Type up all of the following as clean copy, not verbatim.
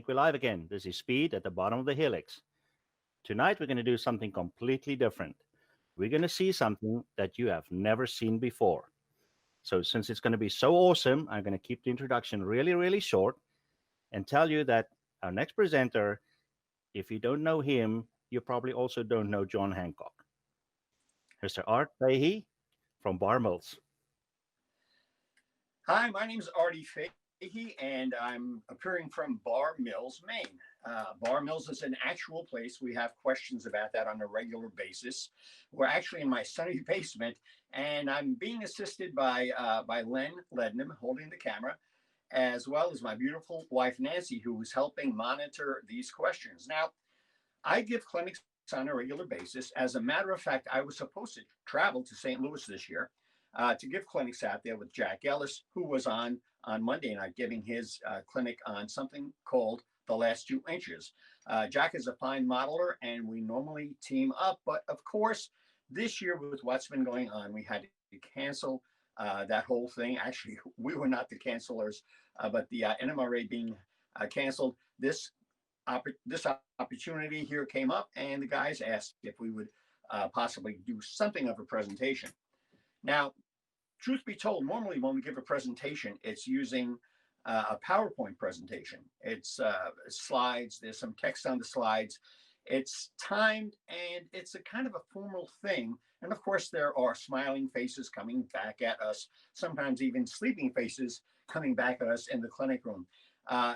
think we're live again. This is Speed at the bottom of the helix. Tonight, we're going to do something completely different. We're going to see something that you have never seen before. So, since it's going to be so awesome, I'm going to keep the introduction really, really short and tell you that our next presenter, if you don't know him, you probably also don't know John Hancock. Mr. Art Fahie from Bar Mills. Hi, my name is Artie Fahie, and I'm appearing from Bar Mills, Maine. Bar Mills is an actual place. We have questions about that on a regular basis. We're actually in my sunny basement, and I'm being assisted by Len Lednam holding the camera, as well as my beautiful wife Nancy, who is helping monitor these questions. Now, I give clinics on a regular basis. As a matter of fact, I was supposed to travel to St. Louis this year to give clinics out there with Jack Ellis, who was on Monday night giving his clinic on something called the last 2 inches. Jack is a fine modeler, and we normally team up, but of course, this year with what's been going on, we had to cancel that whole thing. Actually, we were not the cancelers, but the NMRA being canceled. This opportunity here came up, and the guys asked if we would possibly do something of a presentation. Now, truth be told, normally when we give a presentation, it's using a PowerPoint presentation. It's slides, there's some text on the slides. It's timed, and it's a kind of a formal thing. And of course, there are smiling faces coming back at us, sometimes even sleeping faces coming back at us in the clinic room.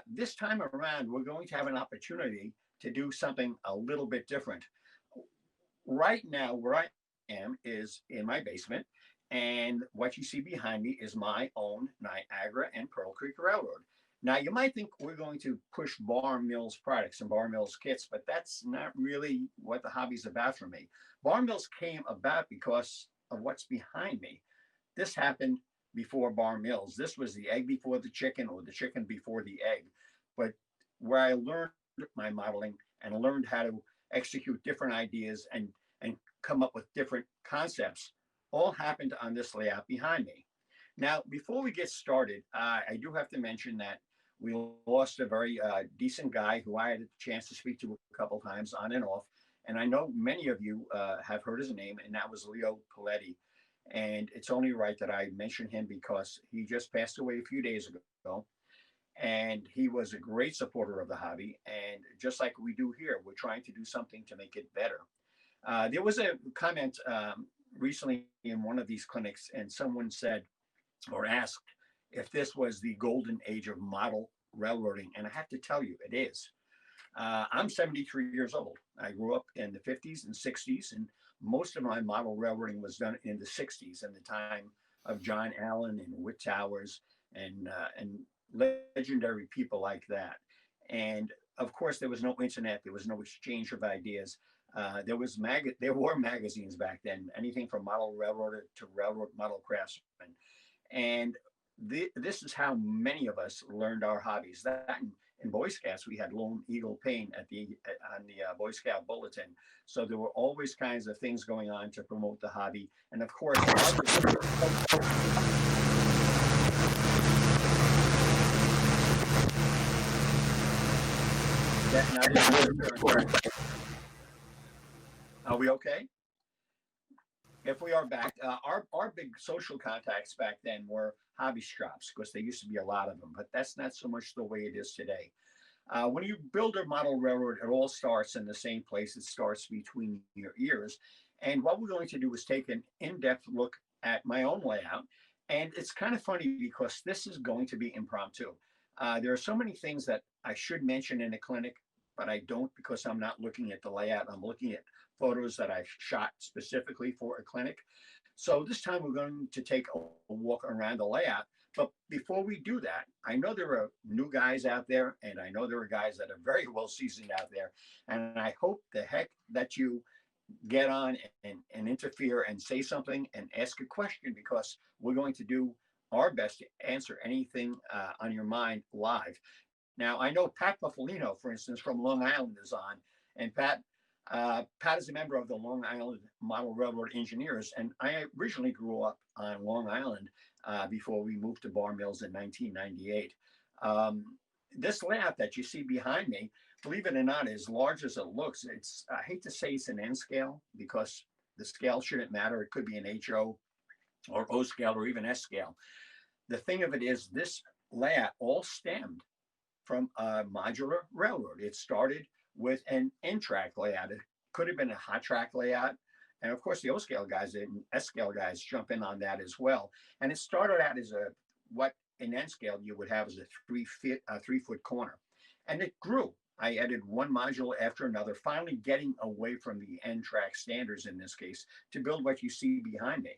This time around, we're going to have an opportunity to do something a little bit different. Right now, where I am is in my basement, and what you see behind me is my own Niagara and Pearl Creek Railroad. Now, you might think we're going to push Bar Mills products and Bar Mills kits, but that's not really what the hobby's about for me. Bar Mills came about because of what's behind me. This happened before Bar Mills. This was the egg before the chicken, or the chicken before the egg. But where I learned my modeling and learned how to execute different ideas and come up with different concepts all happened on this layout behind me. Now, before we get started, I do have to mention that we lost a very decent guy who I had a chance to speak to a couple times on and off. And I know many of you have heard his name, and that was Leo Paletti. And it's only right that I mention him because he just passed away a few days ago. And he was a great supporter of the hobby. And just like we do here, we're trying to do something to make it better. There was a comment recently in one of these clinics, and someone said or asked if this was the golden age of model railroading. And I have to tell you, it is. I'm 73 years old. I grew up in the 50s and 60s, and most of my model railroading was done in the 60s, in the time of John Allen and Whit Towers and legendary people like that. And of course, there was no internet. There was no exchange of ideas. There were magazines back then, anything from model railroader to railroad model craftsman. And this is how many of us learned our hobbies. That in Boy Scouts, we had Lone Eagle paint on the Boy Scout bulletin. So there were always kinds of things going on to promote the hobby. And of course, are we okay? If we are back, our big social contacts back then were hobby shops, because there used to be a lot of them, but that's not so much the way it is today. When you build a model railroad, it all starts in the same place. It starts between your ears. And what we're going to do is take an in-depth look at my own layout. And it's kind of funny because this is going to be impromptu. There are so many things that I should mention in a clinic, but I don't, because I'm not looking at the layout. I'm looking at photos that I've shot specifically for a clinic. So this time we're going to take a walk around the layout. But before we do that, I know there are new guys out there, and I know there are guys that are very well seasoned out there. And I hope the heck that you get on and interfere and say something and ask a question, because we're going to do our best to answer anything on your mind live. Now, I know Pat Buffalino, for instance, from Long Island is on. And Pat is a member of the Long Island Model Railroad Engineers, and I originally grew up on Long Island before we moved to Bar Mills in 1998. this layout that you see behind me, believe it or not, as large as it looks, it's, I hate to say it's an N scale because the scale shouldn't matter. It could be an HO or O scale or even S scale. The thing of it is, this layout all stemmed from a modular railroad. It started with an N track layout. It could have been a hot track layout. And of course, the O scale guys and S scale guys jump in on that as well. And it started out as a what in N scale you would have as a 3 foot corner. And it grew. I added one module after another, finally getting away from the N track standards in this case to build what you see behind me.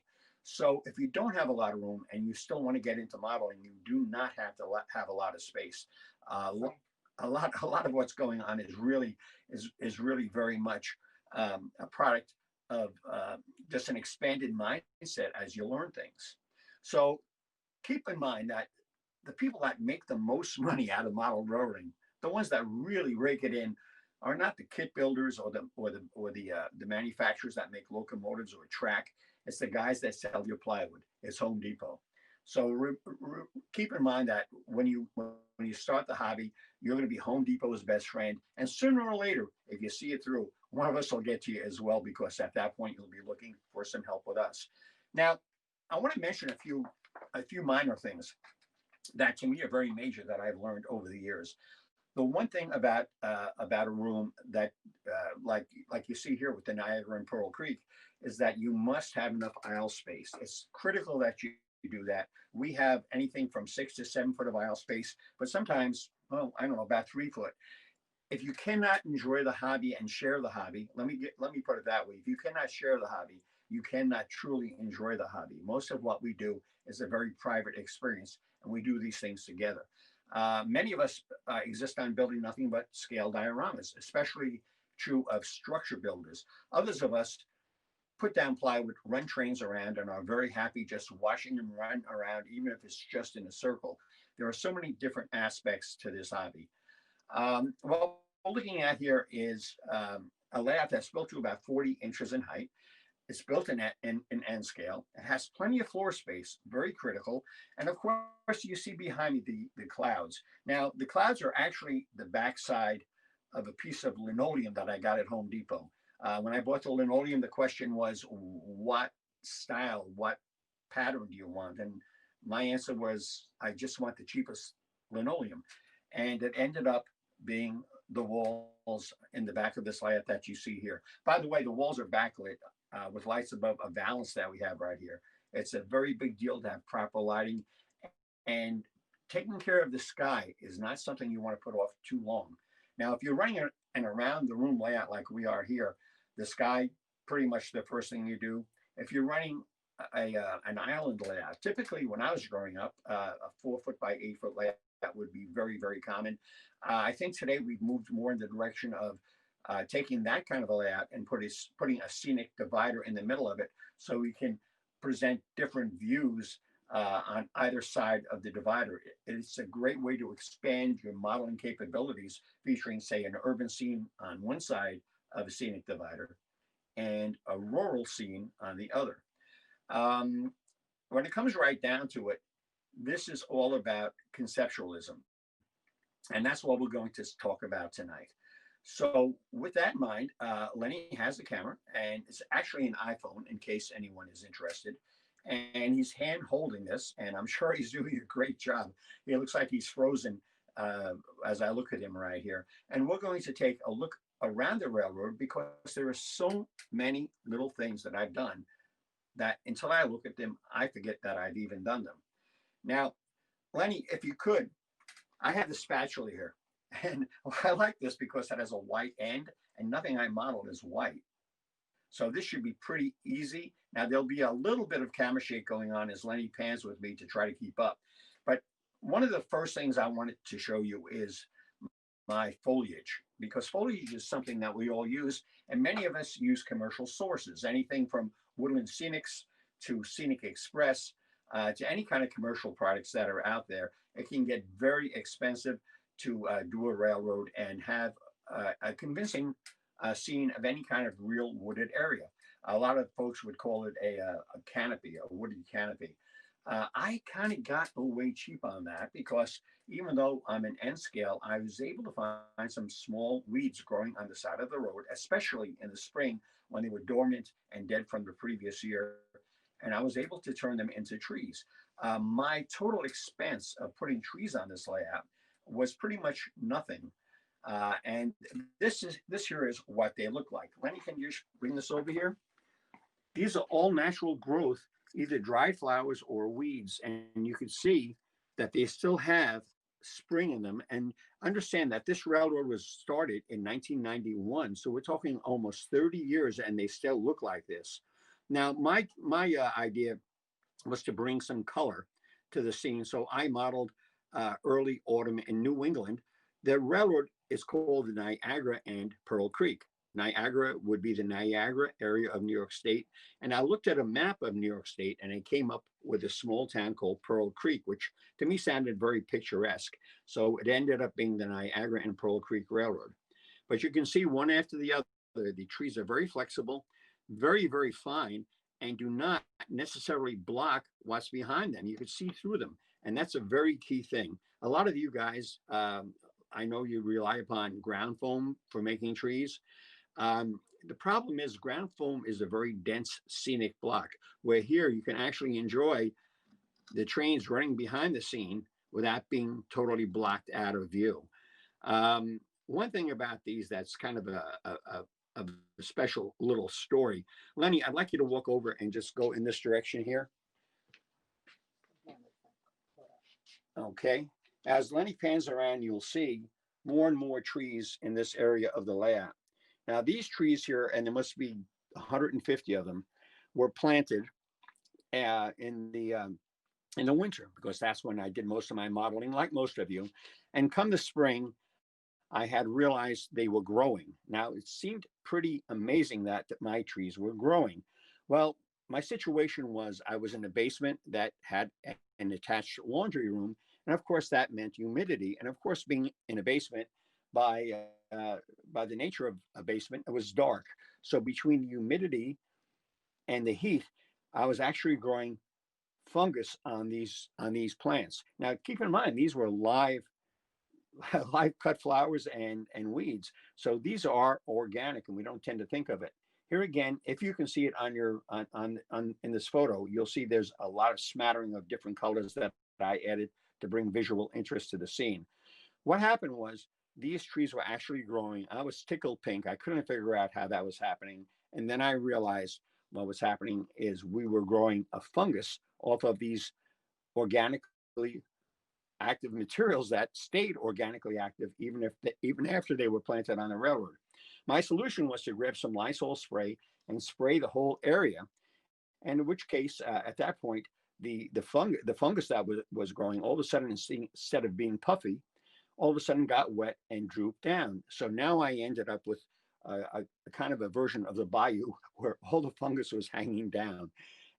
So if you don't have a lot of room and you still want to get into modeling, you do not have to have a lot of space. Uh, a lot of what's going on is really very much a product of just an expanded mindset as you learn things. So keep in mind that the people that make the most money out of model railroading, the ones that really rake it in, are not the kit builders or the manufacturers that make locomotives or track. It's the guys that sell your plywood. It's Home Depot. So keep in mind that when you start the hobby, you're going to be Home Depot's best friend, and sooner or later, if you see it through, one of us will get to you as well because at that point you'll be looking for some help with us. Now, I want to mention a few minor things that to me are very major that I've learned over the years. The one thing about a room that like you see here with the Niagara and Pearl Creek is that you must have enough aisle space. It's critical that you do that. We have anything from 6 to 7 foot of aisle space, but sometimes, well, I don't know, about 3 foot. If you cannot enjoy the hobby and share the hobby, let me put it that way. If you cannot share the hobby, you cannot truly enjoy the hobby. Most of what we do is a very private experience, and we do these things together. Many of us exist on building nothing but scale dioramas, especially true of structure builders. Others of us put down plywood, run trains around, and are very happy just watching them run around, even if it's just in a circle. There are so many different aspects to this hobby. What we're looking at here is a layout that's built to about 40 inches in height. It's built in N scale. It has plenty of floor space, very critical. And of course, you see behind me the clouds. Now, the clouds are actually the backside of a piece of linoleum that I got at Home Depot. When I bought the linoleum, the question was, what style, what pattern do you want? And my answer was, I just want the cheapest linoleum. And it ended up being the walls in the back of this layout that you see here. By the way, the walls are backlit with lights above a valance that we have right here. It's a very big deal to have proper lighting, and taking care of the sky is not something you want to put off too long. Now, if you're running an around the room layout like we are here, the sky pretty much the first thing you do. If you're running an island layout, typically when I was growing up, a 4 foot by 8 foot layout would be very, very common. I think today we've moved more in the direction of taking that kind of a layout and putting a scenic divider in the middle of it so we can present different views on either side of the divider. It's a great way to expand your modeling capabilities, featuring, say, an urban scene on one side of a scenic divider and a rural scene on the other. Um, when it comes right down to it, this is all about conceptualism. And that's what we're going to talk about tonight. So, with that in mind, Lenny has a camera, and it's actually an iPhone in case anyone is interested. And he's hand holding this, and I'm sure he's doing a great job. He looks like he's frozen as I look at him right here. And we're going to take a look around the railroad because there are so many little things that I've done that until I look at them, I forget that I've even done them. Now, Lenny, if you could, I have the spatula here. And I like this because it has a white end and nothing I modeled is white. So this should be pretty easy. Now there'll be a little bit of camera shake going on as Lenny pans with me to try to keep up. But one of the first things I wanted to show you is my foliage, because foliage is something that we all use, and many of us use commercial sources, anything from Woodland Scenics to Scenic Express to any kind of commercial products that are out there. It can get very expensive to do a railroad and have a convincing scene of any kind of real wooded area. A lot of folks would call it a canopy, a wooded canopy. I kind of got away cheap on that because even though I'm an N scale, I was able to find some small weeds growing on the side of the road, especially in the spring when they were dormant and dead from the previous year. And I was able to turn them into trees. My total expense of putting trees on this layout was pretty much nothing. And this here is what they look like. Lenny, can you just bring this over here? These are all natural growth, either dried flowers or weeds, and you can see that they still have spring in them. And understand that this railroad was started in 1991, so we're talking almost 30 years, and they still look like this. Now, my idea was to bring some color to the scene, so I modeled early autumn in New England. The railroad is called the Niagara and Pearl Creek. Niagara would be the Niagara area of New York State. And I looked at a map of New York State and I came up with a small town called Pearl Creek, which to me sounded very picturesque. So it ended up being the Niagara and Pearl Creek Railroad. But you can see one after the other, the trees are very flexible, very, very fine, and do not necessarily block what's behind them. You can see through them. And that's a very key thing. A lot of you guys, I know you rely upon ground foam for making trees. The problem is ground foam is a very dense scenic block where here you can actually enjoy the trains running behind the scene without being totally blocked out of view. One thing about these that's kind of a special little story. Lenny, I'd like you to walk over and just go in this direction here. Okay. As Lenny pans around, you'll see more and more trees in this area of the layout. Now, these trees here, and there must be 150 of them, were planted in the winter because that's when I did most of my modeling, like most of you. And come the spring, I had realized they were growing. Now, it seemed pretty amazing that my trees were growing. Well, my situation was I was in a basement that had an attached laundry room. And of course, that meant humidity. And of course, being in a basement by by the nature of a basement, it was dark. So between the humidity and the heat, I was actually growing fungus on these plants. Now, keep in mind these were live live cut flowers and weeds. So these are organic, and we don't tend to think of it. Here again, if you can see it on your on in this photo, you'll see there's a lot of smattering of different colors that I added to bring visual interest to the scene. What happened was these trees were actually growing. I was tickled pink. I couldn't figure out how that was happening. And then I realized what was happening is we were growing a fungus off of these organically active materials that stayed organically active even after they were planted on the railroad. My solution was to grab some Lysol spray and spray the whole area. And in which case, at that point, the fungus that was growing all of a sudden, instead of being puffy, all of a sudden got wet and drooped down. So now I ended up with a kind of a version of the bayou where all the fungus was hanging down.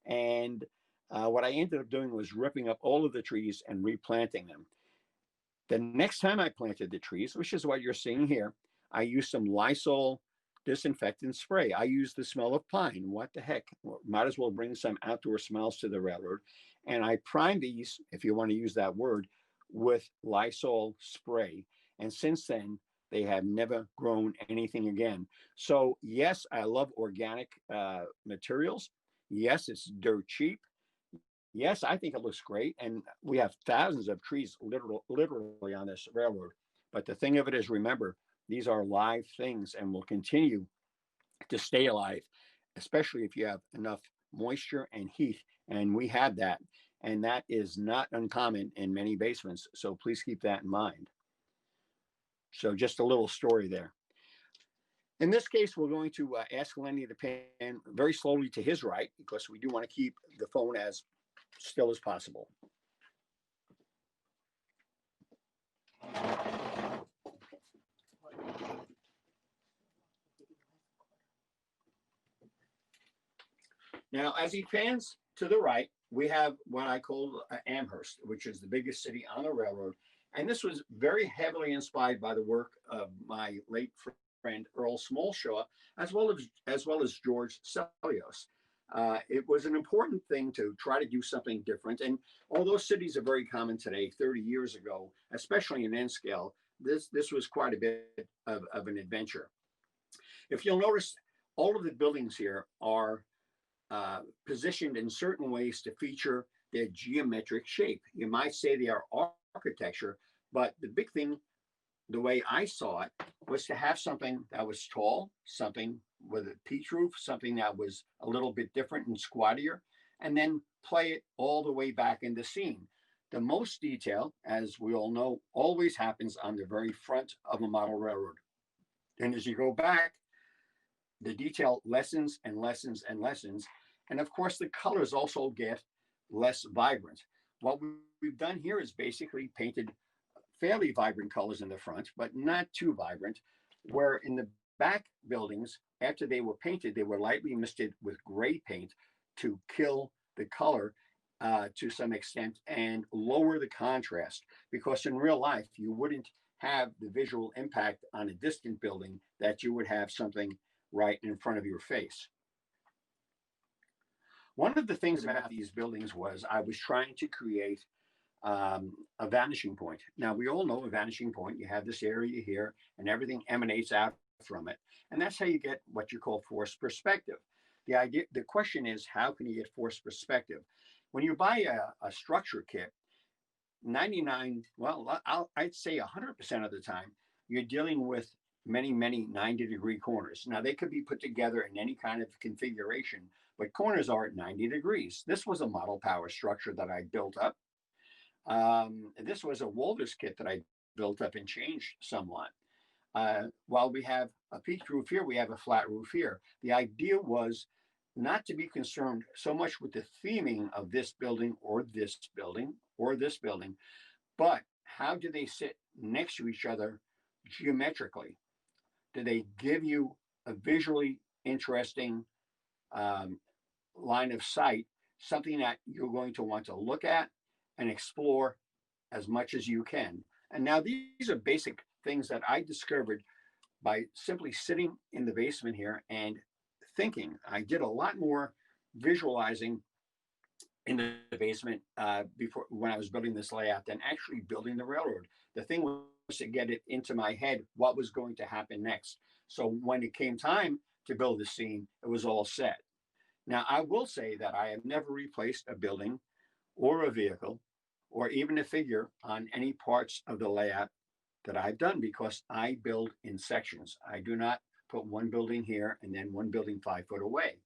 And what I ended up doing was ripping up all of the trees and replanting them. The next time I planted the trees, which is what you're seeing here, I used some Lysol disinfectant spray. I used the smell of pine. What the heck? Might as well bring some outdoor smells to the railroad. And I primed these, if you want to use that word, with Lysol spray. And since then, they have never grown anything again. So yes, I love organic materials. Yes, it's dirt cheap. Yes, I think it looks great. And we have thousands of trees literally on this railroad. But the thing of it is, remember, these are live things and will continue to stay alive, especially if you have enough moisture and heat. And we had that. And that is not uncommon in many basements. So please keep that in mind. So just a little story there. In this case, we're going to ask Lenny to pan very slowly to his right because we do want to keep the phone as still as possible. Now, as he pans to the right, we have what I call Amherst, which is the biggest city on the railroad. And this was very heavily inspired by the work of my late friend Earl Smallshaw, as well as George Sellios. It was an important thing to try to do something different. And although cities are very common today, 30 years ago, especially in N scale, this was quite a bit of an adventure. If you'll notice, all of the buildings here are positioned in certain ways to feature their geometric shape. You might say they are architecture, but the big thing, the way I saw it, was to have something that was tall, something with a peach roof, something that was a little bit different and squattier, and then play it all the way back in the scene. The most detail, as we all know, always happens on the very front of a model railroad. And as you go back, the detail lessens and lessens and lessens. And of course, the colors also get less vibrant. What we've done here is basically painted fairly vibrant colors in the front, but not too vibrant, where in the back buildings, after they were painted, they were lightly misted with gray paint to kill the color to some extent and lower the contrast. Because in real life, you wouldn't have the visual impact on a distant building that you would have something right in front of your face. One of the things about these buildings was I was trying to create a vanishing point. Now, we all know a vanishing point. You have this area here, and everything emanates out from it. And that's how you get what you call forced perspective. The question is, how can you get forced perspective? When you buy a structure kit, 99, well, I'd say 100% of the time, you're dealing with many 90-degree corners. Now, they could be put together in any kind of configuration, but corners are at 90 degrees. This was a model power structure that I built up. This was a Walters kit that I built up and changed somewhat. While we have a peaked roof here, we have a flat roof here. The idea was not to be concerned so much with the theming of this building or this building or this building, but how do they sit next to each other geometrically? Do they give you a visually interesting line of sight, something that you're going to want to look at and explore as much as you can? And now these are basic things that I discovered by simply sitting in the basement here and thinking. I did a lot more visualizing in the basement before when I was building this layout than actually building the railroad. The thing was to get it into my head what was going to happen next. So when it came time to build the scene, it was all set. Now, I will say that I have never replaced a building or a vehicle or even a figure on any parts of the layout that I've done because I build in sections. I do not put one building here and then one building 5 foot away.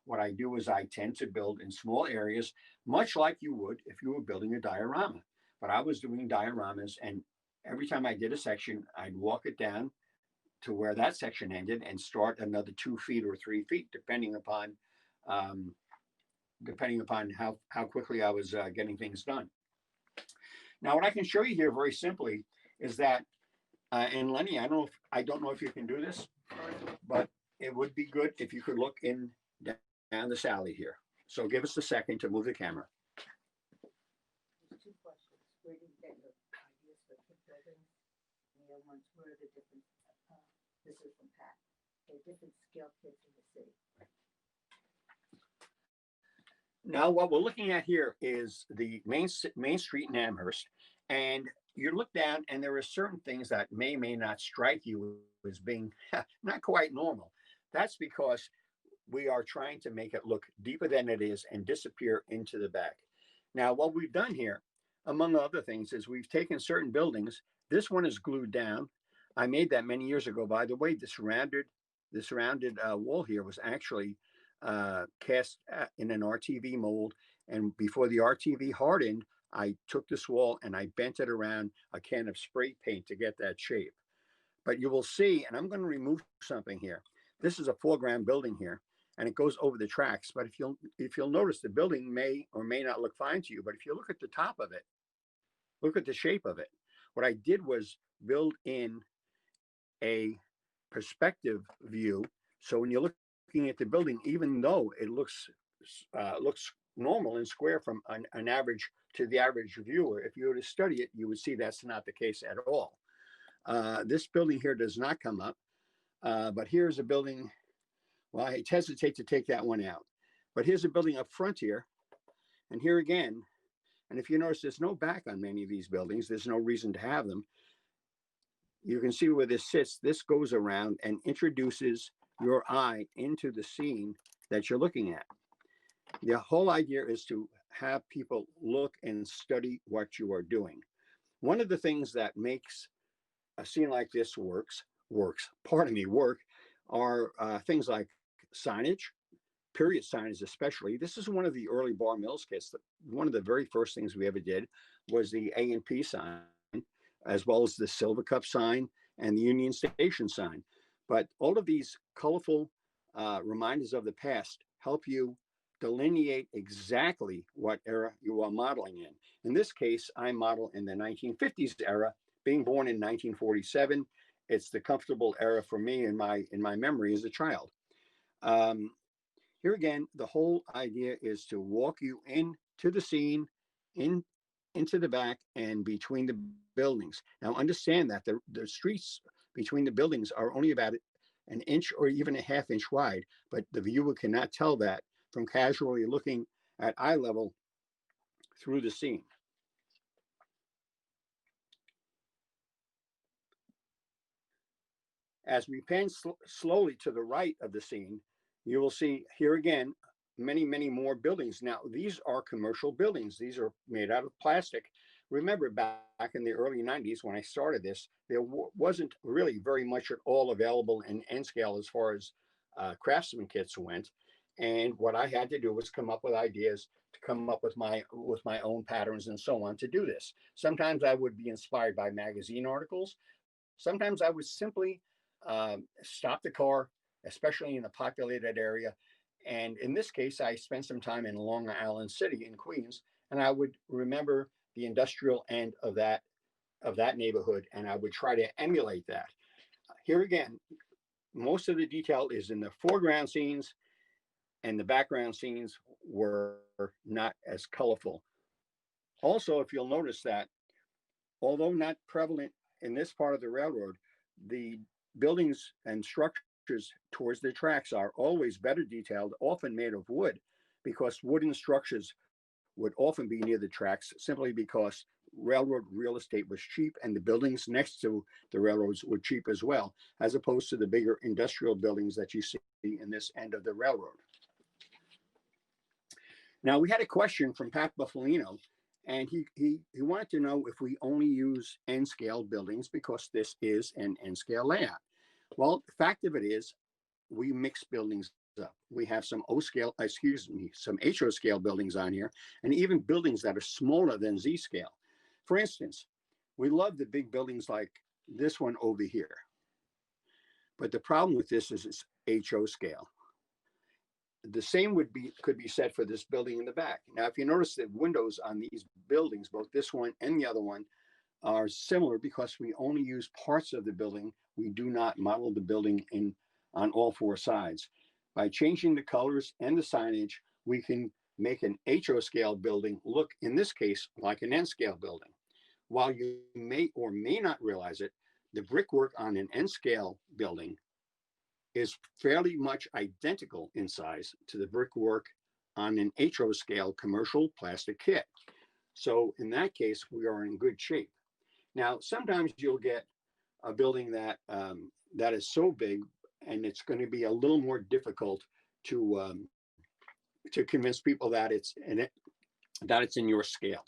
What I do is I tend to build in small areas, much like you would if you were building a diorama. But I was doing dioramas, and every time I did a section, I'd walk it down to where that section ended and start another 2 feet or 3 feet, um, depending upon how quickly I was getting things done. Now, what I can show you here very simply is that, and Lenny, I don't know if you can do this, but it would be good if you could look in down this alley here. So give us a second to move the camera. There's two questions. Where did you get your ideas for kit buildings? And the other ones, where are the different, this is from Pat, the different scale kits in the city. Now, what we're looking at here is the main street in Amherst, and you look down, and there are certain things that may not strike you as being not quite normal. That's because we are trying to make it look deeper than it is and disappear into the back. Now, what we've done here, among other things, is we've taken certain buildings. This one is glued down. I made that many years ago. By the way, the surrounded wall here was actually cast in an RTV mold. And before the RTV hardened, I took this wall and I bent it around a can of spray paint to get that shape. But you will see, and I'm going to remove something here. This is a foreground building here, and it goes over the tracks. But if you'll notice, the building may or may not look fine to you. But if you look at the top of it, look at the shape of it. What I did was build in a perspective view. So when you're looking at the building, even though it looks normal and square from an average to the average viewer, if you were to study it, you would see that's not the case at all. This building here does not come up, but here's a building. Well, I hesitate to take that one out. But here's a building up front here, and here again. And if you notice, there's no back on many of these buildings. There's no reason to have them. You can see where this sits. This goes around and introduces your eye into the scene that you're looking at. The whole idea is to have people look and study what you are doing. One of the things that makes a scene like this work, are things like signage, period signage especially. This is one of the early Bar Mills kits. One of the very first things we ever did was the A&P sign, as well as the Silver Cup sign and the Union Station sign. But all of these colorful reminders of the past help you delineate exactly what era you are modeling in. In this case, I model in the 1950s era, being born in 1947. It's the comfortable era for me in my memory as a child. Here again, the whole idea is to walk you into the scene, into the back and between the buildings. Now understand that the streets between the buildings are only about an inch or even a half inch wide, but the viewer cannot tell that from casually looking at eye level through the scene. As we pan slowly to the right of the scene, you will see here again many more buildings. Now, these are commercial buildings. These are made out of plastic. Remember, back in the early 90s when I started this, there wasn't really very much at all available in N scale as far as craftsman kits went. And what I had to do was come up with ideas to come up with my own patterns and so on to do this. Sometimes I would be inspired by magazine articles. Sometimes I would simply stop the car, especially in a populated area. And in this case, I spent some time in Long Island City in Queens, and I would remember the industrial end of that neighborhood, and I would try to emulate that. Here again, most of the detail is in the foreground scenes, and the background scenes were not as colorful. Also, if you'll notice that, although not prevalent in this part of the railroad, the buildings and structures towards the tracks are always better detailed, often made of wood, because wooden structures would often be near the tracks simply because railroad real estate was cheap and the buildings next to the railroads were cheap as well, as opposed to the bigger industrial buildings that you see in this end of the railroad. Now, we had a question from Pat Buffalino, and he wanted to know if we only use N-scale buildings because this is an N-scale layout. Well, the fact of it is, we mix buildings up. We have some some HO scale buildings on here, and even buildings that are smaller than Z scale. For instance, we love the big buildings like this one over here. But the problem with this is it's HO scale. The same could be said for this building in the back. Now, if you notice the windows on these buildings, both this one and the other one, are similar because we only use parts of the building. We do not model the building on all four sides. By changing the colors and the signage, we can make an HO scale building look, in this case, like an N scale building. While you may or may not realize it, the brickwork on an N scale building is fairly much identical in size to the brickwork on an HO scale commercial plastic kit. So in that case, we are in good shape. Now, sometimes you'll get a building that that is so big, and it's going to be a little more difficult to convince people that it's in your scale.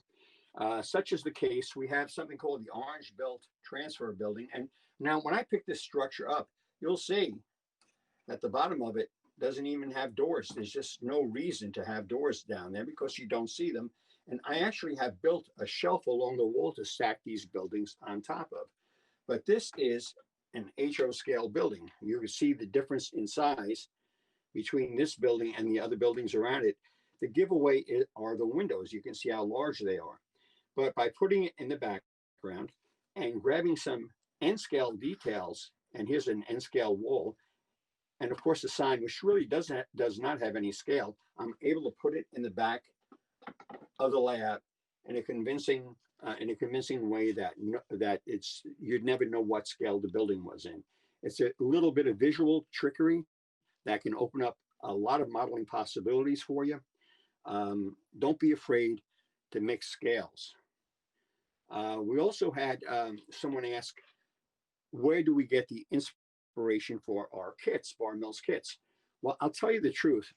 Such is the case. We have something called the Orange Belt Transfer Building, and now when I pick this structure up, you'll see at the bottom of it doesn't even have doors. There's just no reason to have doors down there because you don't see them. And I actually have built a shelf along the wall to stack these buildings on top of. But this is an HO scale building. You can see the difference in size between this building and the other buildings around it. The giveaway are the windows. You can see how large they are. But by putting it in the background and grabbing some N scale details, and here's an N scale wall, and of course the sign, which really does not have any scale, I'm able to put it in the back of the layout in a convincing way that you'd never know what scale the building was in. It's a little bit of visual trickery that can open up a lot of modeling possibilities for you. Don't be afraid to mix scales. We also had someone ask, where do we get the inspiration for our kits, Bar Mills kits? Well, I'll tell you the truth.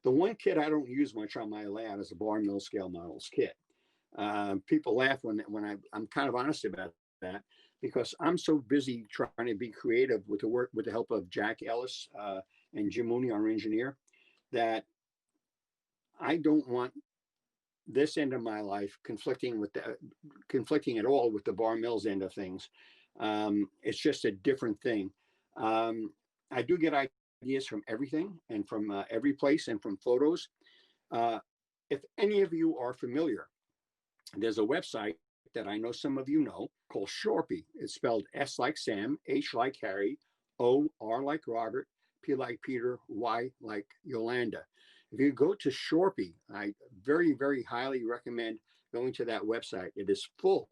The one kit I don't use much on my lab is the Bar Mill Scale Models kit. People laugh I'm kind of honest about that, because I'm so busy trying to be creative with the help of Jack Ellis and Jim Mooney, our engineer, that I don't want this end of my life conflicting at all with the Bar Mills end of things. It's just a different thing. I do get ideas from everything and from every place and from photos. If any of you are familiar, there's a website that I know some of you know called Shorpy. It's spelled S like Sam, H like Harry, O, R like Robert, P like Peter, Y like Yolanda. If you go to Shorpy, I very, very highly recommend going to that website. It is full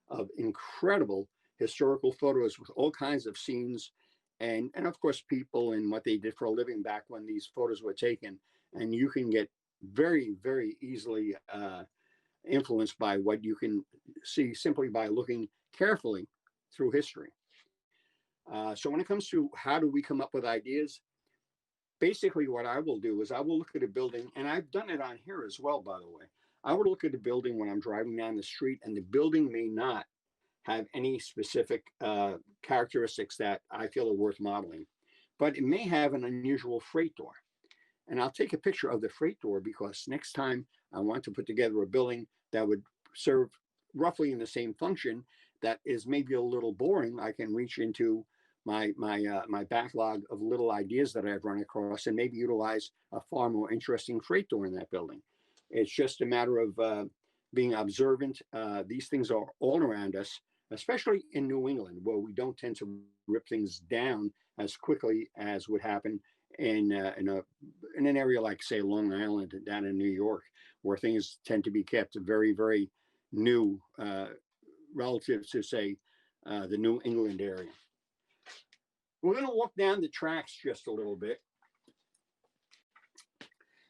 of incredible historical photos with all kinds of scenes and of course people and what they did for a living back when these photos were taken. And you can get very, very easily influenced by what you can see simply by looking carefully through history. So when it comes to how do we come up with ideas, basically what I will do is I will look at a building, and I've done it on here as well, by the way. I would look at a building when I'm driving down the street, and the building may not have any specific characteristics that I feel are worth modeling, but it may have an unusual freight door. And I'll take a picture of the freight door because next time I want to put together a building that would serve roughly in the same function that is maybe a little boring, I can reach into my backlog of little ideas that I've run across and maybe utilize a far more interesting freight door in that building. It's just a matter of being observant. These things are all around us, especially in New England, where we don't tend to rip things down as quickly as would happen in an area like, say, Long Island down in New York, where things tend to be kept very, very new relative to, say, the New England area. We're going to walk down the tracks just a little bit.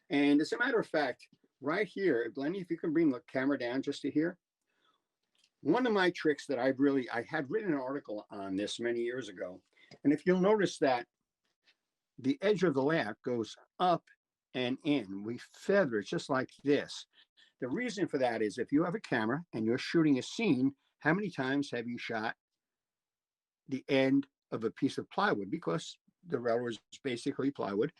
And as a matter of fact, right here, Lenny, if you can bring the camera down just to here. One of my tricks that I had written an article on this many years ago. And if you'll notice that the edge of the lap goes up and in, we feather it just like this. The reason for that is if you have a camera and you're shooting a scene, how many times have you shot the end of a piece of plywood? Because the railroad is basically plywood.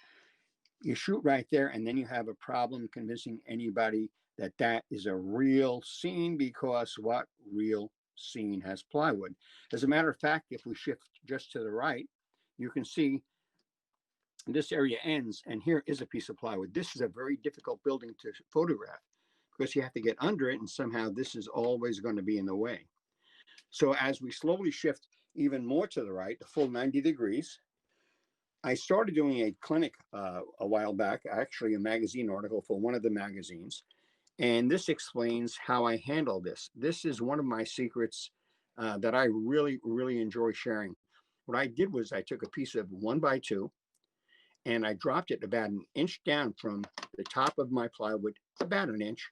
You shoot right there, and then you have a problem convincing anybody that that is a real scene, because what real scene has plywood? As a matter of fact, if we shift just to the right, you can see this area ends, and here is a piece of plywood. This is a very difficult building to photograph because you have to get under it, and somehow this is always going to be in the way. So as we slowly shift even more to the right, the full 90 degrees, I started doing a clinic a while back, actually a magazine article for one of the magazines. And this explains how I handle this. This is one of my secrets that I really, really enjoy sharing. What I did was I took a piece of 1x2 and I dropped it about an inch down from the top of my plywood, about an inch.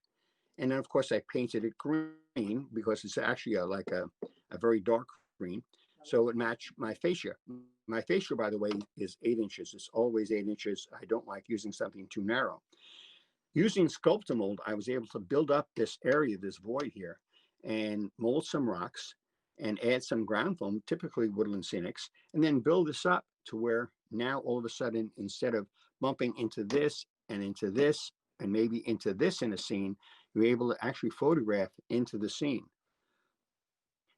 And then, of course, I painted it green because it's actually like a very dark green. So it matched my fascia. My fascia, by the way, is 8 inches. It's always 8 inches. I don't like using something too narrow. Using Sculptamold, I was able to build up this area, this void here, and mold some rocks and add some ground foam, typically Woodland Scenics, and then build this up to where now all of a sudden, instead of bumping into this and maybe into this in a scene, you're able to actually photograph into the scene.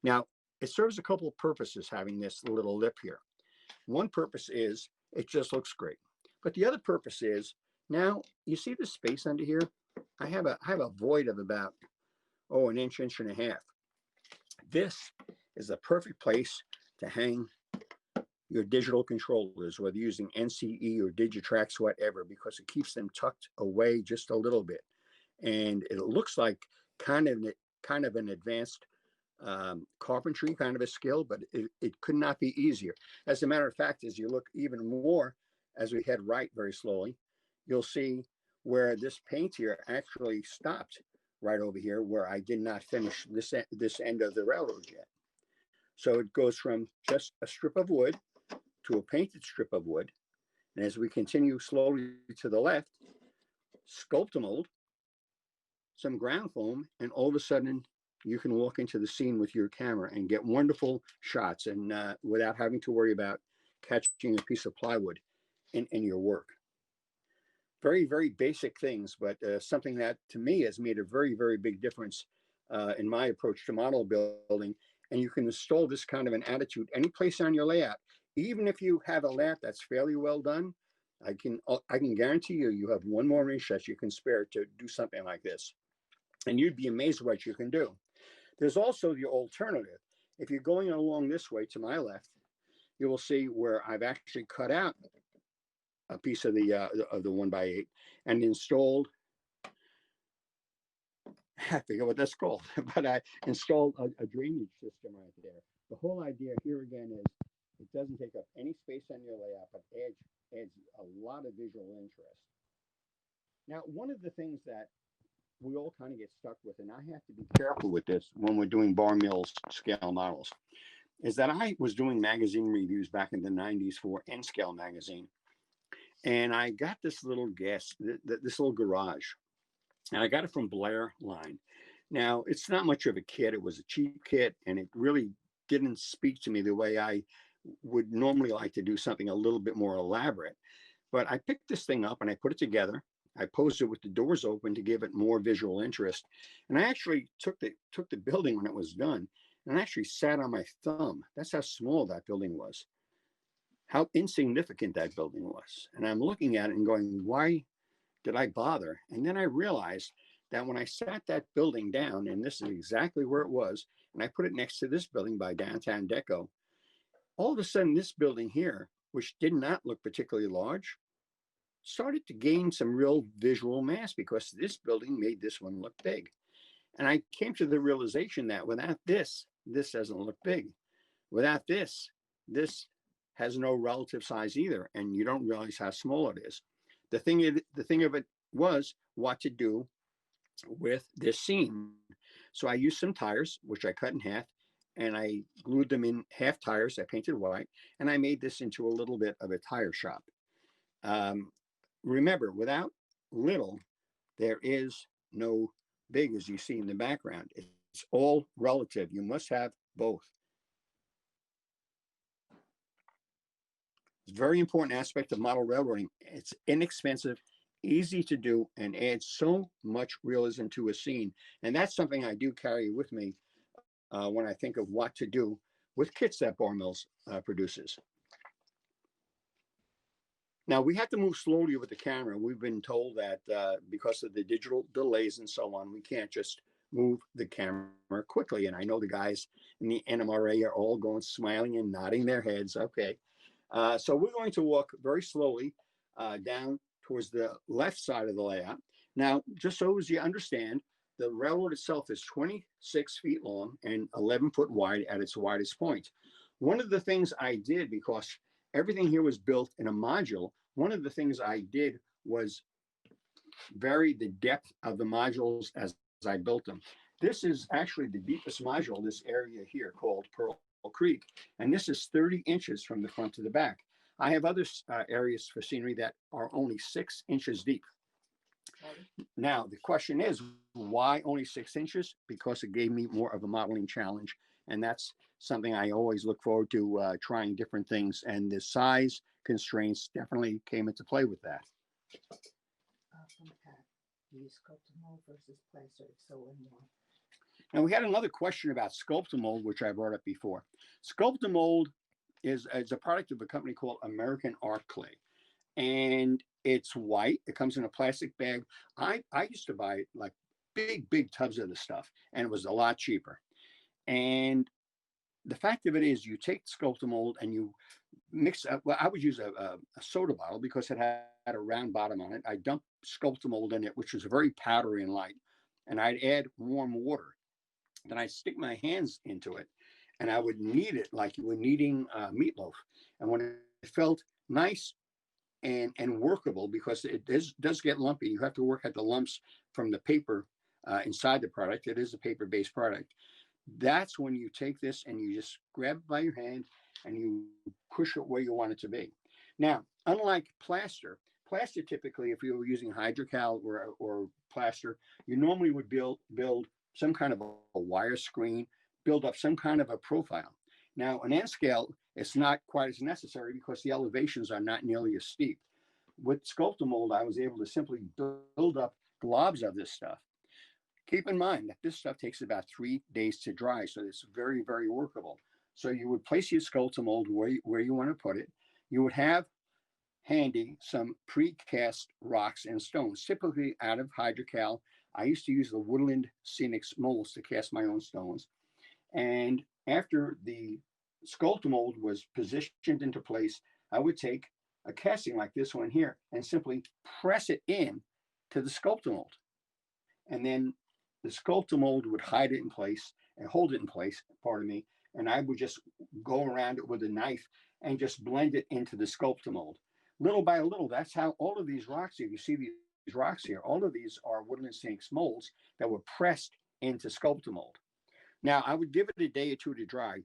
Now, it serves a couple of purposes having this little lip here. One purpose is it just looks great. But the other purpose is, now you see the space under here? I have a void of about, an inch and a half. This is the perfect place to hang your digital controllers, whether using NCE or Digitrax, whatever, because it keeps them tucked away just a little bit. And it looks like kind of an advanced carpentry kind of a skill, but it could not be easier. As a matter of fact, as you look even more as we head right very slowly, you'll see where this paint here actually stopped right over here where I did not finish this end of the railroad yet. So it goes from just a strip of wood to a painted strip of wood. And as we continue slowly to the left, sculpt a mold, some ground foam, and all of a sudden you can walk into the scene with your camera and get wonderful shots and without having to worry about catching a piece of plywood in your work. Very, very basic things, but something that to me has made a very, very big difference in my approach to model building. And you can install this kind of an attitude any place on your layout. Even if you have a layout that's fairly well done, I can guarantee you you have one more inch that you can spare to do something like this. And you'd be amazed what you can do. There's also the alternative. If you're going along this way to my left, you will see where I've actually cut out a piece of the 1x8 and installed, I forget what that's called, but I installed a drainage system right there. The whole idea here again is it doesn't take up any space on your layout, but adds a lot of visual interest. Now, one of the things that we all kind of get stuck with, and I have to be careful with this when we're doing Bar Mills scale models, is that I was doing magazine reviews back in the 90s for N Scale magazine. And I got this little this little garage, and I got it from Blair Line. Now, it's not much of a kit. It was a cheap kit, and it really didn't speak to me the way I would normally like to do something a little bit more elaborate. But I picked this thing up and I put it together. I posed it with the doors open to give it more visual interest. And I actually took the building when it was done and I actually sat on my thumb. That's how small that building was, how insignificant that building was. And I'm looking at it and going, why did I bother? And then I realized that when I sat that building down, and this is exactly where it was, and I put it next to this building by Downtown Deco, all of a sudden this building here, which did not look particularly large, started to gain some real visual mass because this building made this one look big. And I came to the realization that without this doesn't look big. Without this has no relative size either, and you don't realize how small it is. The thing of it was what to do with this scene. So I used some tires, which I cut in half, and I glued them in half tires. I painted white, and I made this into a little bit of a tire shop. Remember, without little, there is no big, as you see in the background. It's all relative. You must have both. It's a very important aspect of model railroading. It's inexpensive, easy to do, and adds so much realism to a scene. And that's something I do carry with me when I think of what to do with kits that Bar Mills produces. Now, we have to move slowly with the camera. We've been told that because of the digital delays and so on, we can't just move the camera quickly. And I know the guys in the NMRA are all going smiling and nodding their heads. Okay. So we're going to walk very slowly down towards the left side of the layout. Now, just so as you understand, the railroad itself is 26 feet long and 11 foot wide at its widest point. One of the things I did, because everything here was built in a module, one of the things I did was vary the depth of the modules as I built them. This is actually the deepest module, this area here called Pearl Creek, and this is 30 inches from the front to the back. I have other areas for scenery that are only 6 inches deep. Now, the question is, why only 6 inches? Because it gave me more of a modeling challenge, and that's something I always look forward to, trying different things, and the size constraints definitely came into play with that. From Pat, do you sculpt a mold versus plaster? So when you want. Now, we had another question about Sculpt-A-Mold, which I brought up before. Sculpt-A-Mold is a product of a company called American Art Clay, and it's white. It comes in a plastic bag. I used to buy like big tubs of the stuff, and it was a lot cheaper. And the fact of it is, you take Sculpt-A-Mold and you mix up. Well, I would use a soda bottle because it had a round bottom on it. I dumped Sculpt-A-Mold in it, which was very powdery and light, and I'd add warm water. Then I'd stick my hands into it, and I would knead it like you were kneading meatloaf. And when it felt nice and workable, because it does get lumpy. You have to work at the lumps from the paper inside the product. It is a paper-based product. That's when you take this and you just grab it by your hand and you push it where you want it to be. Now, unlike plaster, plaster typically, if you were using hydrocal or plaster, you normally would build some kind of a wire screen, build up some kind of a profile. Now, an N scale, it's not quite as necessary because the elevations are not nearly as steep. With Sculptamold, I was able to simply build up globs of this stuff. Keep in mind that this stuff takes about 3 days to dry, so it's very, very workable. So you would place your Sculptamold where you want to put it. You would have handy some precast rocks and stones, typically out of hydrocal. I used to use the Woodland Scenic molds to cast my own stones. And after the Sculptamold was positioned into place, I would take a casting like this one here and simply press it in to the Sculptamold. And then the Sculptamold would hide it in place and hold it in place, pardon me, and I would just go around it with a knife and just blend it into the Sculptamold. Little by little, that's how all of these rocks here, you see these rocks here, all of these are Woodland Scenic molds that were pressed into Sculptamold. Now, I would give it a day or two to dry,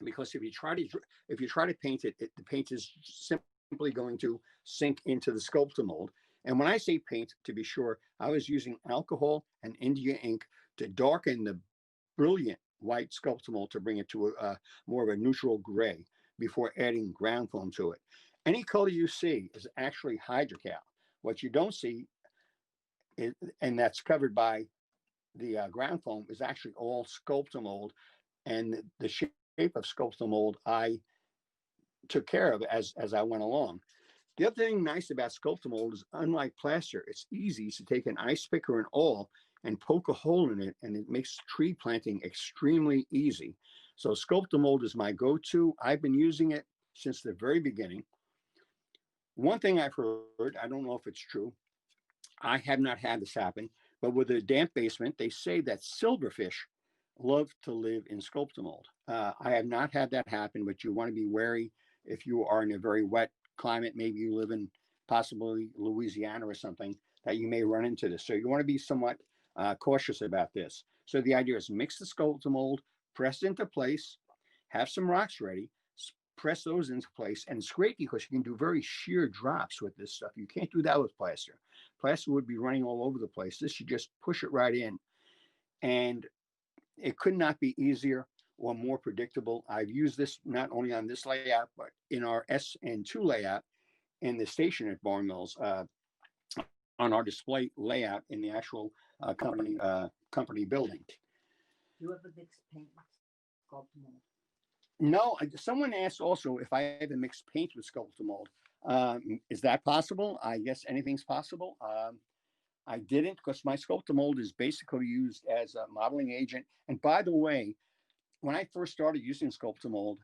because if you try to paint it, the paint is simply going to sink into the Sculptamold. And when I say paint, to be sure, I was using alcohol and India ink to darken the brilliant white Sculptamold to bring it to a more of a neutral gray before adding ground foam to it. Any color you see is actually hydrocal. What you don't see, and that's covered by the ground foam, is actually all Sculptamold, and the shape of Sculptamold I took care of as I went along. The other thing nice about Sculptamold is, unlike plaster, it's easy to take an ice pick or an awl and poke a hole in it, and it makes tree planting extremely easy. So Sculptamold is my go-to. I've been using it since the very beginning. One thing I've heard, I don't know if it's true, I have not had this happen, but with a damp basement, they say that silverfish love to live in Sculptamold. I have not had that happen, but you want to be wary if you are in a very wet climate. Maybe you live in possibly Louisiana or something, that you may run into this. So you want to be somewhat cautious about this. So the idea is mix the Sculptamold, press it into place, have some rocks ready, press those into place. And it's great because you can do very sheer drops with this stuff. You can't do that with plaster. Plaster would be running all over the place. This, you just push it right in. And it could not be easier or more predictable. I've used this not only on this layout, but in our SN2 layout in the station at Bar Mills, on our display layout in the actual company building. Do you have a mixed paint Sculptamold? No, someone asked also if I ever mixed paint with Sculptamold. Is that possible? I guess anything's possible. I didn't, because my Sculptamold is basically used as a modeling agent. And by the way, when I first started using Sculptamold,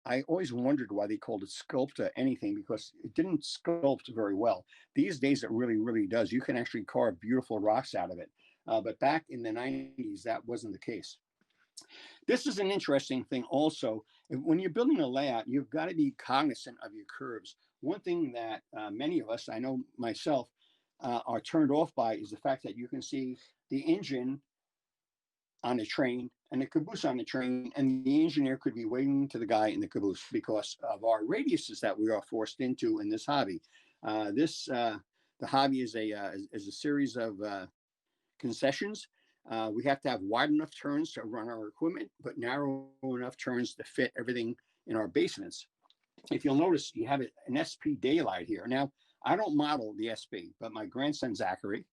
I always wondered why they called it Sculpta anything, because it didn't sculpt very well. These days, it really, really does. You can actually carve beautiful rocks out of it. But back in the 90s, that wasn't the case. This is an interesting thing also. When you're building a layout, you've got to be cognizant of your curves. One thing that many of us, I know myself, are turned off by is the fact that you can see the engine on the train and the caboose on the train, and the engineer could be waving to the guy in the caboose because of our radiuses that we are forced into in this hobby. The hobby is a series of concessions. We have to have wide enough turns to run our equipment, but narrow enough turns to fit everything in our basements. If you'll notice, you have an SP daylight here. Now, I don't model the SP, but my grandson, Zachary,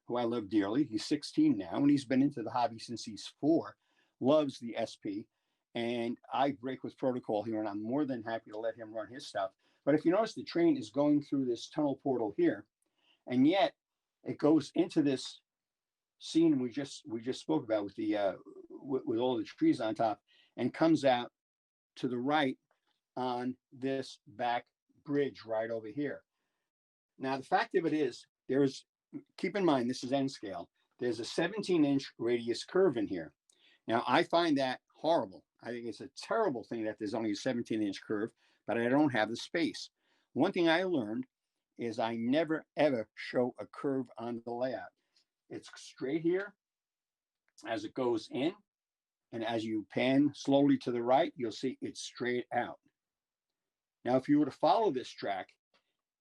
who I love dearly, he's 16 now, and he's been into the hobby since he's 4, loves the SP. And I break with protocol here, and I'm more than happy to let him run his stuff. But if you notice, the train is going through this tunnel portal here, and yet it goes into this scene we just spoke about with the with all the trees on top, and comes out to the right on this back bridge right over here. Now, the fact of it is, keep in mind, this is N scale. There's a 17-inch radius curve in here. Now, I find that horrible. I think it's a terrible thing that there's only a 17-inch curve, but I don't have the space. One thing I learned is I never ever show a curve on the layout. It's straight here as it goes in, and as you pan slowly to the right, you'll see it's straight out. Now, if you were to follow this track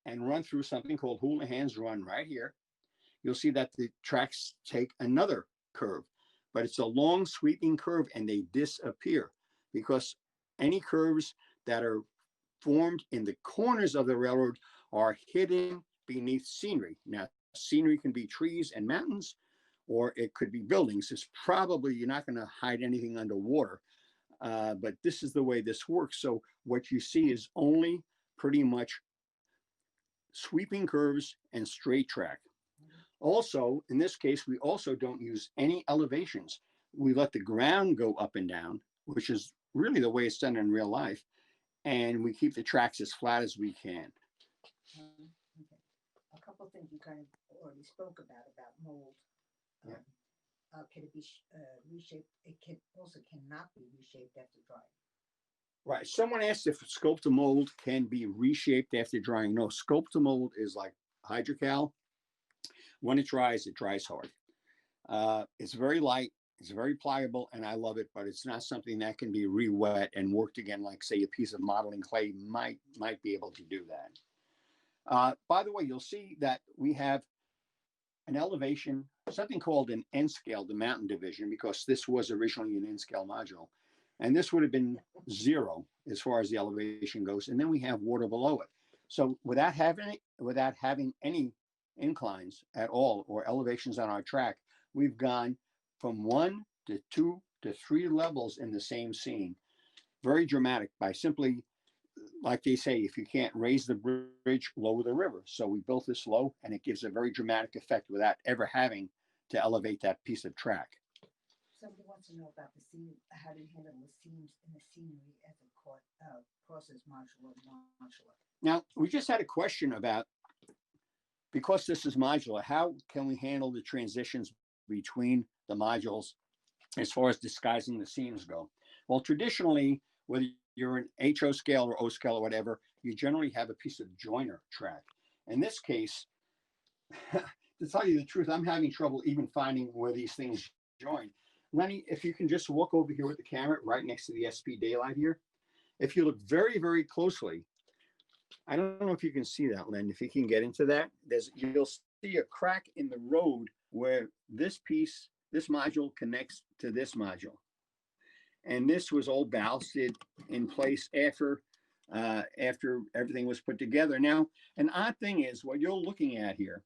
and run through something called Houlihan's Run right here, you'll see that the tracks take another curve, but it's a long sweeping curve and they disappear because any curves that are formed in the corners of the railroad are hidden beneath scenery. Now, scenery can be trees and mountains, or it could be buildings. It's probably, you're not going to hide anything underwater, but this is the way this works. So what you see is only pretty much sweeping curves and straight track. Also, in this case, we also don't use any elevations. We let the ground go up and down, which is really the way it's done in real life. And we keep the tracks as flat as we can. Okay. A couple of things you kind of already spoke about mold. Yeah. Can it be reshaped? It can also cannot be reshaped after drying. Right. Someone asked if sculptor mold can be reshaped after drying. No, sculptor mold is like hydrocal. When it dries hard. It's very light, it's very pliable, and I love it, but it's not something that can be re-wet and worked again, like say a piece of modeling clay might be able to do that. By the way, you'll see that we have an elevation, something called an N scale, the mountain division, because this was originally an N scale module. And this would have been 0 as far as the elevation goes. And then we have water below it. So without having any inclines at all or elevations on our track, we've gone from 1 to 2 to 3 levels in the same scene. Very dramatic by simply, like they say, if you can't raise the bridge, lower the river. So we built this low and it gives a very dramatic effect without ever having to elevate that piece of track. Somebody wants to know about the scene, how do you handle the seams in the scenery as it crosses modular and modular? Now, we just had a question about, because this is modular, how can we handle the transitions between the modules as far as disguising the seams go? Well, traditionally, whether you're an HO scale or O scale or whatever, you generally have a piece of joiner track. In this case, to tell you the truth, I'm having trouble even finding where these things join. Lenny, if you can just walk over here with the camera right next to the SP daylight here. If you look very, very closely, I don't know if you can see that, Len. If you can get into that, you'll see a crack in the road where this module connects to this module. And this was all ballasted in place after everything was put together. Now, an odd thing is what you're looking at here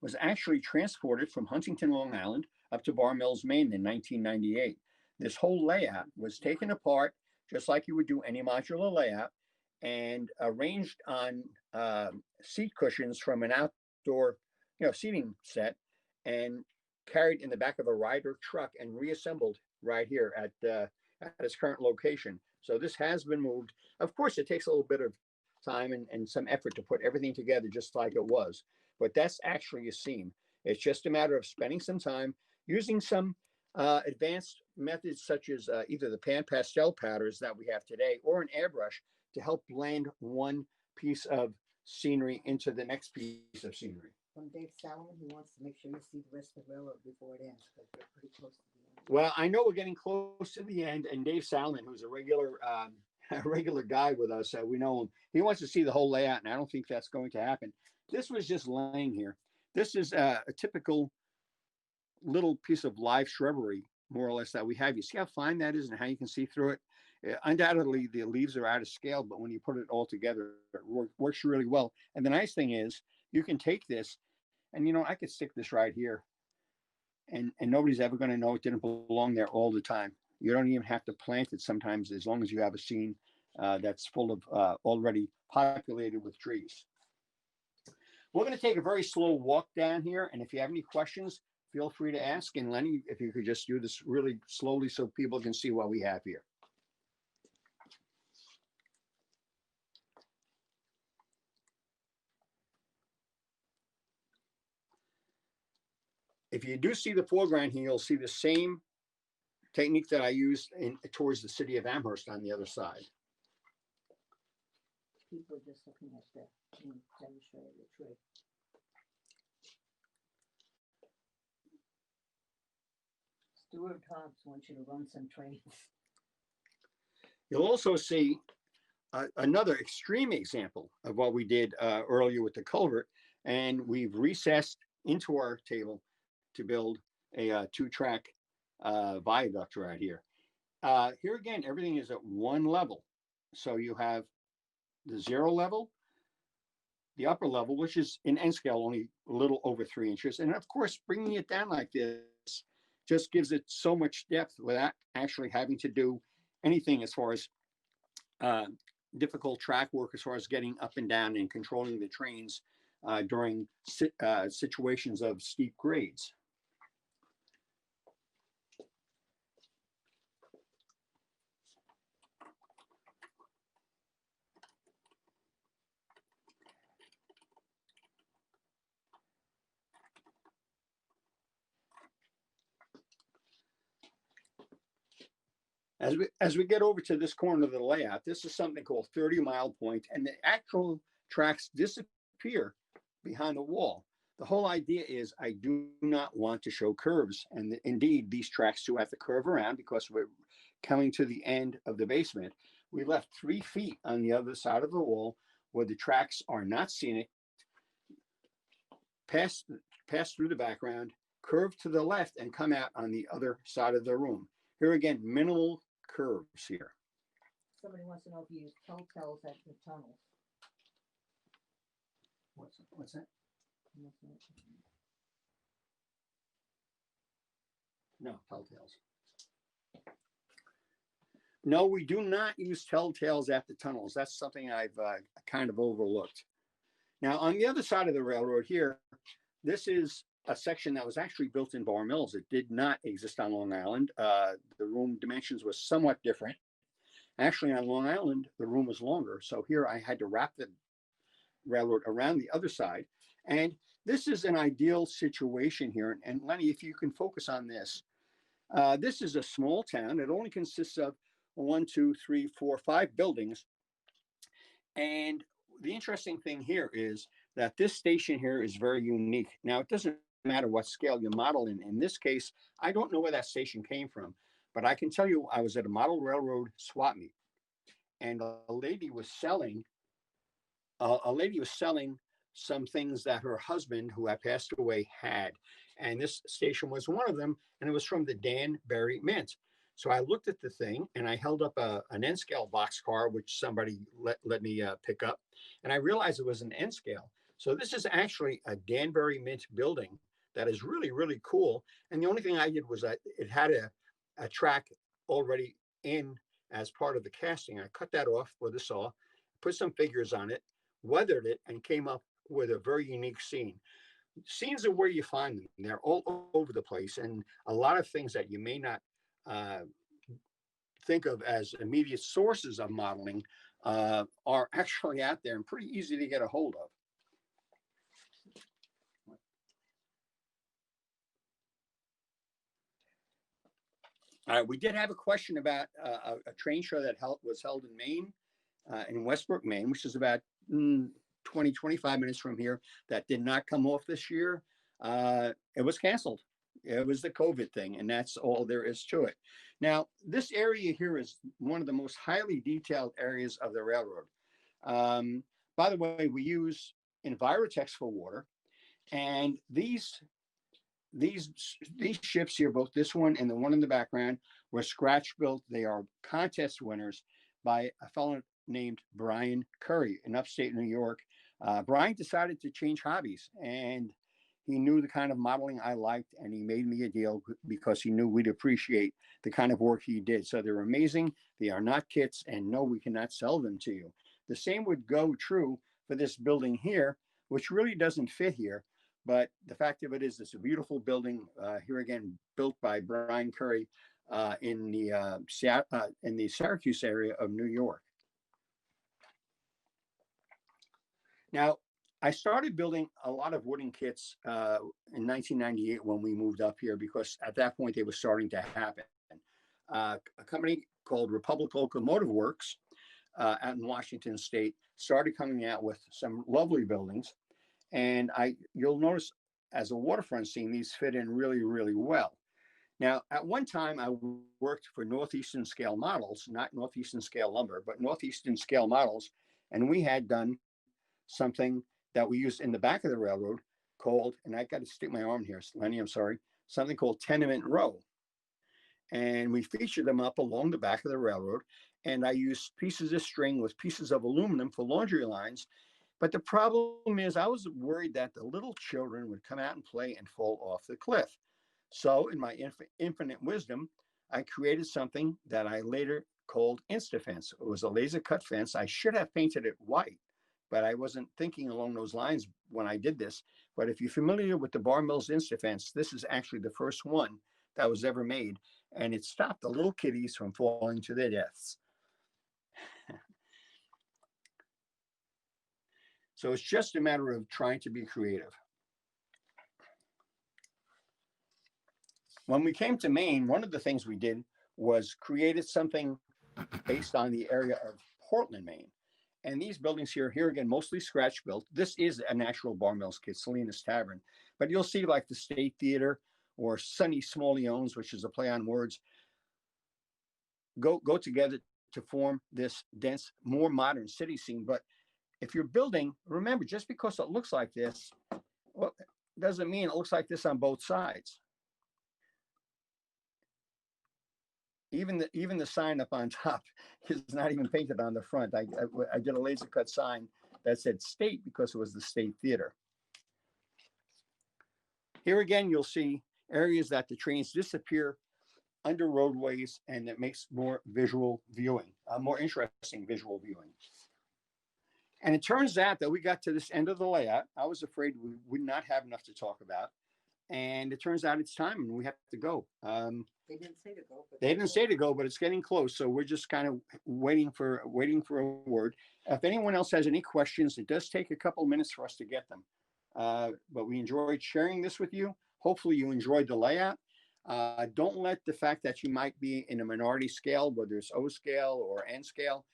was actually transported from Huntington, Long Island, up to Bar Mills, Maine in 1998. This whole layout was taken apart, just like you would do any modular layout, and arranged on seat cushions from an outdoor, seating set, and carried in the back of a Ryder truck and reassembled right here at its current location. So this has been moved. Of course, it takes a little bit of time and some effort to put everything together just like it was, but that's actually a seam. It's just a matter of spending some time using some advanced methods such as either the pan pastel powders that we have today or an airbrush to help blend one piece of scenery into the next piece of scenery. From Dave Salomon, he wants to make sure you see the rest of the railroad before it ends, because we're pretty close to the end. Well, I know we're getting close to the end, and Dave Salomon, who's a regular guy with us, we know him. He wants to see the whole layout, and I don't think that's going to happen. This was just laying here. This is a typical little piece of live shrubbery, more or less, that we have. You see how fine that is and how you can see through it? Undoubtedly, the leaves are out of scale, but when you put it all together, it works really well. And the nice thing is, you can take this, and I could stick this right here, and nobody's ever going to know it didn't belong there all the time. You don't even have to plant it sometimes, as long as you have a scene that's full of already populated with trees. We're going to take a very slow walk down here, and if you have any questions, feel free to ask. And Lenny, if you could just do this really slowly so people can see what we have here. If you do see the foreground here, you'll see the same technique that I used towards the city of Amherst on the other side. people are just looking at the demonstrator, the tree. Stuart Hobbs wants you to run some trains. You'll also see another extreme example of what we did earlier with the culvert, and we've recessed into our table to build a two-track viaduct right here. Here again, everything is at one level. So you have the 0 level, the upper level, which is in N scale only a little over 3 inches. And of course, bringing it down like this just gives it so much depth without actually having to do anything as far as difficult track work, as far as getting up and down and controlling the trains during situations of steep grades. As we get over to this corner of the layout, this is something called 30 Mile Point, and the actual tracks disappear behind the wall. The whole idea is I do not want to show curves, and indeed these tracks do have to curve around because we're coming to the end of the basement. We left 3 feet on the other side of the wall where the tracks are not scenic, pass through the background, curve to the left, and come out on the other side of the room. Here again, minimal curves here. Somebody wants to know if you use telltales at the tunnels. What's that? No, telltales. No, we do not use telltales at the tunnels. That's something I've kind of overlooked. Now, on the other side of the railroad here, this is a section that was actually built in Bar Mills. It did not exist on Long Island. The room dimensions was somewhat different. Actually, on Long Island, the room was longer. So here I had to wrap the railroad around the other side. And this is an ideal situation here. And Lenny, if you can focus on this. This is a small town. It only consists of 1, 2, 3, 4, 5 buildings. And the interesting thing here is that this station here is very unique. Now, it doesn't matter what scale you model in. In this case, I don't know where that station came from, but I can tell you I was at a model railroad swap meet, and a lady was selling some things that her husband, who had passed away, had. And this station was one of them, and it was from the Danbury Mint. So I looked at the thing, and I held up an N-scale boxcar, which somebody let me pick up, and I realized it was an N-scale. So this is actually a Danbury Mint building that is really, really cool. And the only thing I did was it had a track already in as part of the casting. I cut that off with a saw, put some figures on it, weathered it, and came up with a very unique scene. Scenes are where you find them. They're all over the place. And a lot of things that you may not think of as immediate sources of modeling are actually out there and pretty easy to get a hold of. We did have a question about a train show that was held in Maine, in Westbrook, Maine, which is about 20, 25 minutes from here, that did not come off this year. It was canceled. It was the COVID thing, and that's all there is to it. Now, this area here is one of the most highly detailed areas of the railroad. By the way, we use Envirotex for water, and these ships here, both this one and the one in the background, were scratch built. They are contest winners by a fellow named Brian Curry in upstate New York. Brian decided to change hobbies, and he knew the kind of modeling I liked, and he made me a deal because he knew we'd appreciate the kind of work he did. So they're amazing. They are not kits, and no, we cannot sell them to you. The same would go true for this building here, which really doesn't fit here. But the fact of it is, it's a beautiful building, here again, built by Brian Curry in the Syracuse area of New York. Now, I started building a lot of wooden kits in 1998 when we moved up here, because at that point they were starting to happen. A company called Republic Locomotive Works out in Washington State started coming out with some lovely buildings. And you'll notice as a waterfront scene, these fit in really, really well. Now, at one time, I worked for Northeastern Scale Models, not Northeastern Scale Lumber, but Northeastern Scale Models. And we had done something that we used in the back of the railroad called, and I got to stick my arm here, Lenny, I'm sorry, something called Tenement Row. And we featured them up along the back of the railroad. And I used pieces of string with pieces of aluminum for laundry lines. But the problem is, I was worried that the little children would come out and play and fall off the cliff. So, in my infinite wisdom, I created something that I later called InstaFence. It was a laser cut fence. I should have painted it white, but I wasn't thinking along those lines when I did this. But if you're familiar with the Bar Mills InstaFence, this is actually the first one that was ever made, and it stopped the little kiddies from falling to their deaths. So it's just a matter of trying to be creative. When we came to Maine, one of the things we did was created something based on the area of Portland, Maine. And these buildings here again, mostly scratch built. This is a natural Bar Mills kit, Salinas Tavern. But you'll see like the State Theater or Sonny Smalliones, which is a play on words, go together to form this dense, more modern city scene. But if you're building, remember, just because it looks like this, well, doesn't mean it looks like this on both sides. Even the sign up on top is not even painted on the front. I did a laser cut sign that said State because it was the State Theater. Here again, you'll see areas that the trains disappear under roadways, and it makes more visual viewing, more interesting visual viewing. And it turns out that we got to this end of the layout. I was afraid we would not have enough to talk about. And it turns out it's time and we have to go. They didn't say to go. They didn't say to go, but it's getting close. So we're just kind of waiting for a word. If anyone else has any questions, it does take a couple of minutes for us to get them. But we enjoyed sharing this with you. Hopefully you enjoyed the layout. Don't let the fact that you might be in a minority scale, whether it's O scale or N scale,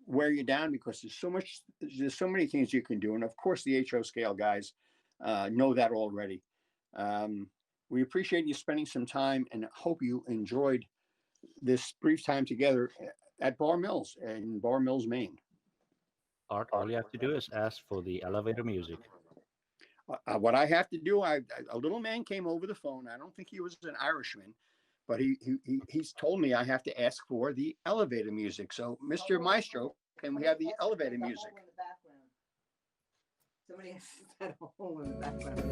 wear you down, because there's so many things you can do. And of course, the HO scale guys know that already. We appreciate you spending some time and hope you enjoyed this brief time together at Bar Mills in Bar Mills, Maine. Art, all you have to do is ask for the elevator music. What I have to do, a little man came over the phone. I don't think he was an Irishman, but he's told me I have to ask for the elevator music. So, Mr. Maestro, can we have the elevator music? Somebody has a hole in the background.